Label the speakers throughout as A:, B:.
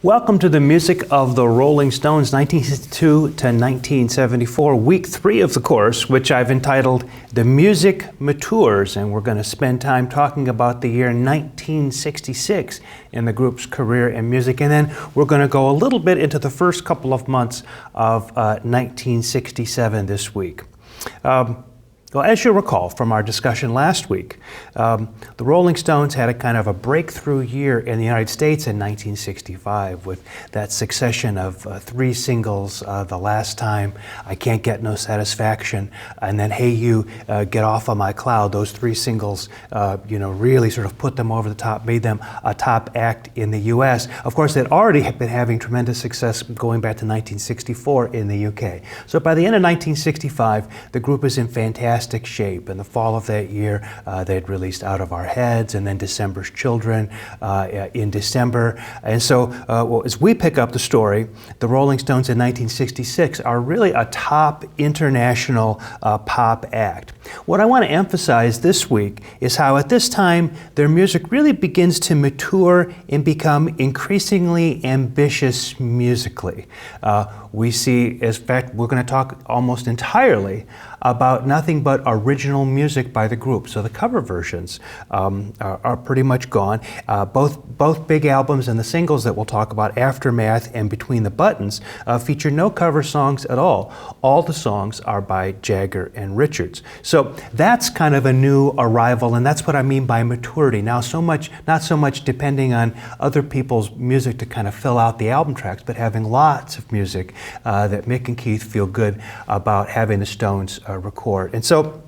A: Welcome to the music of the Rolling Stones, 1962 to 1974, week 3 of the course, which I've entitled The Music Matures, and we're going to spend time talking about the year 1966 in the group's career and music, and then we're going to go a little bit into the first couple of months of 1967 this week. Well, as you'll recall from our discussion last week, the Rolling Stones had a kind of a breakthrough year in the United States in 1965 with that succession of 3 singles, The Last Time, I Can't Get No Satisfaction, and then Hey You, Get Off of My Cloud. Those 3 singles, really sort of put them over the top, made them a top act in the U.S. Of course, they'd already been having tremendous success going back to 1964 in the U.K. So by the end of 1965, the group is in fantastic shape. In the fall of that year, they'd released Out of Our Heads and then December's Children in December. And so as we pick up the story, the Rolling Stones in 1966 are really a top international pop act. What I want to emphasize this week is how at this time their music really begins to mature and become increasingly ambitious musically. We see, in fact, we're going to talk almost entirely about nothing but original music by the group. So the cover versions are pretty much gone. Both big albums and the singles that we'll talk about, Aftermath and Between the Buttons, feature no cover songs at all. All the songs are by Jagger and Richards. So that's kind of a new arrival, and that's what I mean by maturity. Now, not so much depending on other people's music to kind of fill out the album tracks, but having lots of music that Mick and Keith feel good about having the Stones record. And so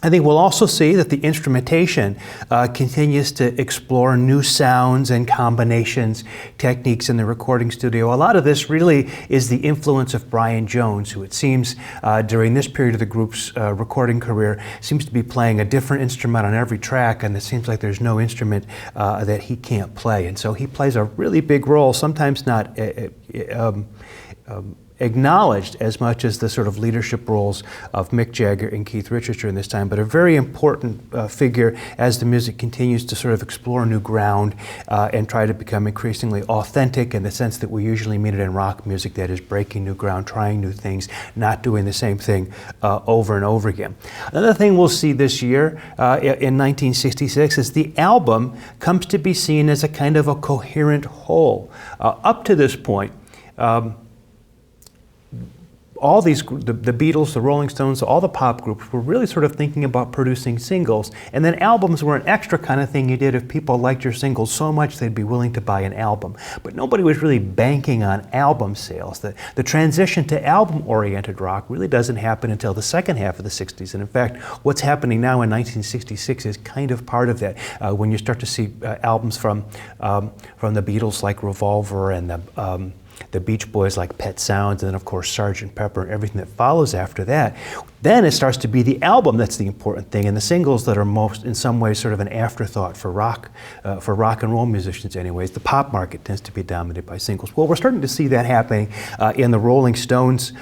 A: I think we'll also see that the instrumentation continues to explore new sounds and combinations, techniques in the recording studio. A lot of this really is the influence of Brian Jones, who it seems during this period of the group's recording career seems to be playing a different instrument on every track, and it seems like there's no instrument that he can't play. And so he plays a really big role, sometimes not acknowledged as much as the sort of leadership roles of Mick Jagger and Keith Richards during this time, but a very important figure as the music continues to sort of explore new ground and try to become increasingly authentic in the sense that we usually mean it in rock music, that is breaking new ground, trying new things, not doing the same thing over and over again. Another thing we'll see this year in 1966 is the album comes to be seen as a kind of a coherent whole. Up to this point, all these, the Beatles, the Rolling Stones, all the pop groups were really sort of thinking about producing singles, and then albums were an extra kind of thing you did if people liked your singles so much they'd be willing to buy an album. But nobody was really banking on album sales. The transition to album-oriented rock really doesn't happen until the second half of the 60s, and in fact, what's happening now in 1966 is kind of part of that. When you start to see albums from the Beatles like Revolver and the Beach Boys like Pet Sounds, and then of course Sgt. Pepper and everything that follows after that, then it starts to be the album that's the important thing, and the singles that are most, in some ways, sort of an afterthought for rock and roll musicians anyways. The pop market tends to be dominated by singles. Well, we're starting to see that happening in the Rolling Stones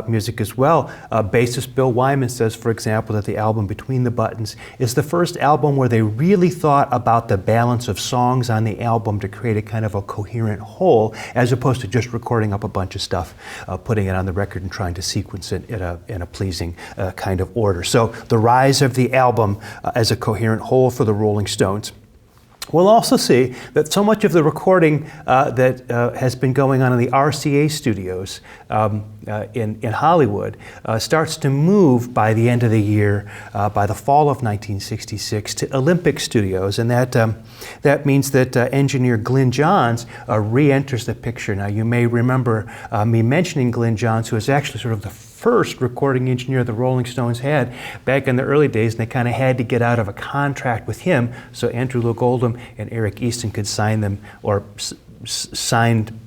A: music as well. Bassist Bill Wyman says, for example, that the album Between the Buttons is the first album where they really thought about the balance of songs on the album to create a kind of a coherent whole, as opposed to just recording up a bunch of stuff, putting it on the record and trying to sequence it in a pleasing kind of order. So the rise of the album as a coherent whole for the Rolling Stones. We'll also see that so much of the recording that has been going on in the RCA studios in Hollywood starts to move by the end of the year, by the fall of 1966, to Olympic Studios, and that means that engineer Glyn Johns re-enters the picture. Now, you may remember me mentioning Glyn Johns, who was actually sort of the first recording engineer the Rolling Stones had back in the early days, and they kind of had to get out of a contract with him so Andrew Loog Oldham and Eric Easton could sign them, or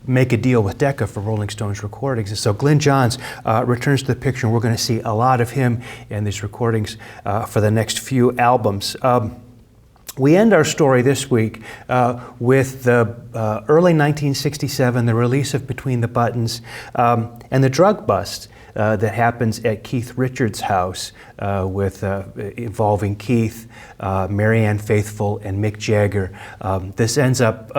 A: make a deal with Decca for Rolling Stones recordings. And so Glyn Johns returns to the picture, and we're going to see a lot of him in these recordings for the next few albums. We end our story this week with the early 1967, the release of Between the Buttons, and the drug bust that happens at Keith Richards' house involving Keith, Marianne Faithfull, and Mick Jagger. This ends up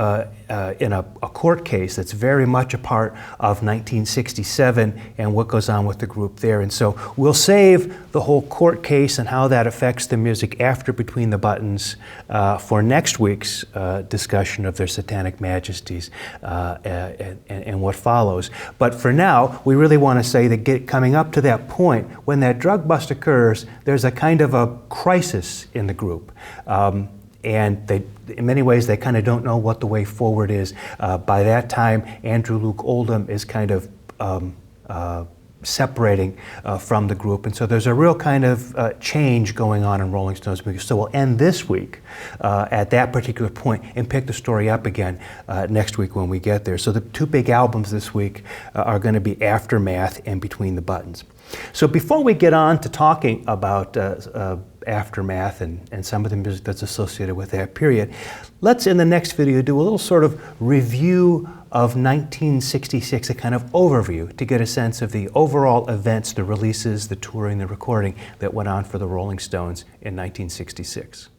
A: in a court case that's very much a part of 1967 and what goes on with the group there. And so we'll save the whole court case and how that affects the music after Between the Buttons for next week's discussion of their Satanic Majesties and what follows. But for now, we really want to say that coming up to that point, when that drug bust occurs, there's a kind of a crisis in the group. And in many ways, they kind of don't know what the way forward is. By that time, Andrew Luke Oldham is kind of separating from the group. And so there's a real kind of change going on in Rolling Stones music. So we'll end this week at that particular point and pick the story up again next week when we get there. So the two big albums this week are going to be Aftermath and Between the Buttons. So before we get on to talking about Aftermath and some of the music that's associated with that period, let's in the next video do a little sort of review of 1966, a kind of overview to get a sense of the overall events, the releases, the touring, the recording that went on for the Rolling Stones in 1966.